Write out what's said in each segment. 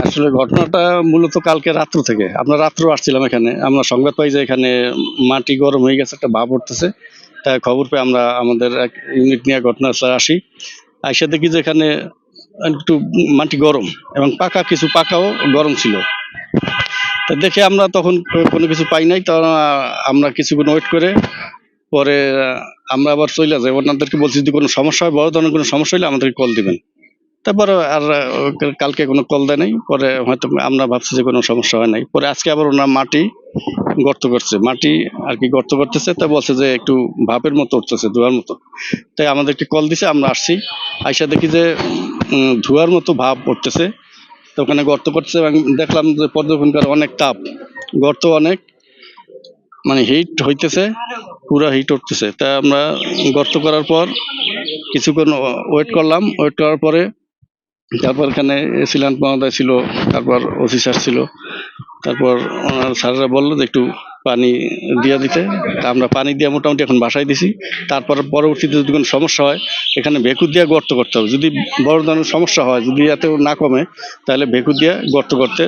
আসলে ঘটনাটা মূলত কালকে রাত্র থেকে, আমরা রাত্র আসছিলাম এখানে, আমরা সংবাদ পাই যে এখানে মাটি গরম হয়ে গেছে, একটা ভাব উঠতেছে। তাই খবর পেয়ে আমরা আমাদের এক ইউনিট নিয়ে ঘটনাস্থলে আসি। আইসা দেখি যে এখানে একটু মাটি গরম এবং কিছু পাকাও গরম ছিল। তা দেখে আমরা তখন কোনো কিছু পাই নাই, তখন আমরা কিছুক্ষণ ওয়েট করে পরে আমরা আবার চলে যাই। ওনাদেরকে বলছি যদি কোনো সমস্যা হয়, বড় ধরনের কোনো সমস্যা হলে আমাদেরকে কল দিবেন। তারপরে আর কালকে কোনো কল দেয় নাই। পরে হয়তো আমরা ভাবছি যে কোনো সমস্যা হয় নাই। পরে আজকে আবার ওনার মাটি গর্ত করছে, মাটি আর কি গর্ত করতেছে। তা বলছে যে একটু ভাপের মতো উঠতেছে, ধোঁয়ার মতো। তাই আমাদেরকে কল দিছে, আমরা আসছি। আইসা দেখি যে ধোঁয়ার মতো ভাপ উঠতেছে। তো ওখানে গর্ত করতেছে এবং দেখলাম যে পর্যবেক্ষণকার অনেক তাপ, গর্ত অনেক মানে হিট হইতেছে, পুরা হিট উঠতেছে। তা আমরা গর্ত করার পর কিছুক্ষণ ওয়েট করলাম। ওয়েট করার পরে তারপর এখানে এসিল্যান্ড মহোদয় ছিল, তারপর ওসি স্যার ছিল। তারপর ওনার স্যাররা বললো যে একটু পানি দিয়ে দিতে। তা আমরা পানি দিয়ে মোটামুটি এখন বাসায় দিছি। তারপর পরবর্তীতে যদি কোনো সমস্যা হয়, এখানে ভেকু দিয়ে গর্ত করতে হবে। যদি বড় ধরনের সমস্যা হয়, যদি এতেও না কমে, তাহলে ভেকু দিয়ে গর্ত করতে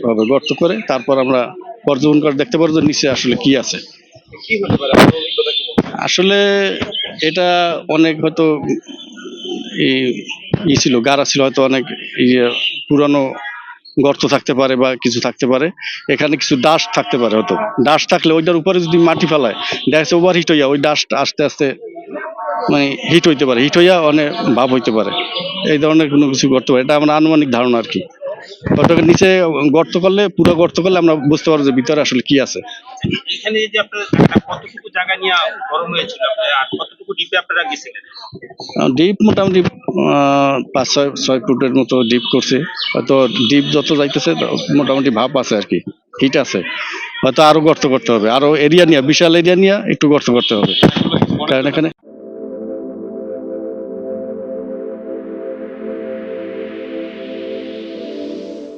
হবে। গর্ত করে তারপর আমরা পর্যবেক্ষণ করে দেখতে পারবো যে নিচে আসলে কি আছে। আসলে এটা অনেক হয়তো ছিল, গাড়া ছিল, হয়তো অনেক পুরানো গর্ত থাকতে পারে বা কিছু থাকতে পারে। এখানে কিছু ডাস্ট থাকতে পারে, হয়তো ডাস্ট থাকলে ওইটার উপরে যদি মাটি ফেলায়, দেখা যাচ্ছে ওভার হিট হইয়া ওই ডাস্ট আস্তে আস্তে মানে হিট হইতে পারে, হিট হইয়া অনেক ভাব হইতে পারে। এই ধরনের কোনো কিছু করতে পারে, এটা আমার আনুমানিক ধারণা আর কি। ওটাকে নিচে গর্ত করলে, পুরো গর্ত করলে আমরা বুঝতে পারবো যে ভিতরে আসলে কি আছে। এখানে যে আপনারা কতটুকু জায়গা নিয়ে গরম হয়েছিল আর কতটুকু ডিপে আপনারা গেছিলেন? ডিপ মোটামুটি 5-6 ফুটের মতো ডিপ করছে। হয়তো ডিপ যত যাইতেছে মোটামুটি ভাব আছে আর কি, হিট আছে। হয়তো আরো গর্ত করতে হবে, আরো এরিয়া নিয়ে, বিশাল এরিয়া নিয়ে একটু গর্ত করতে হবে, কারণ এখানে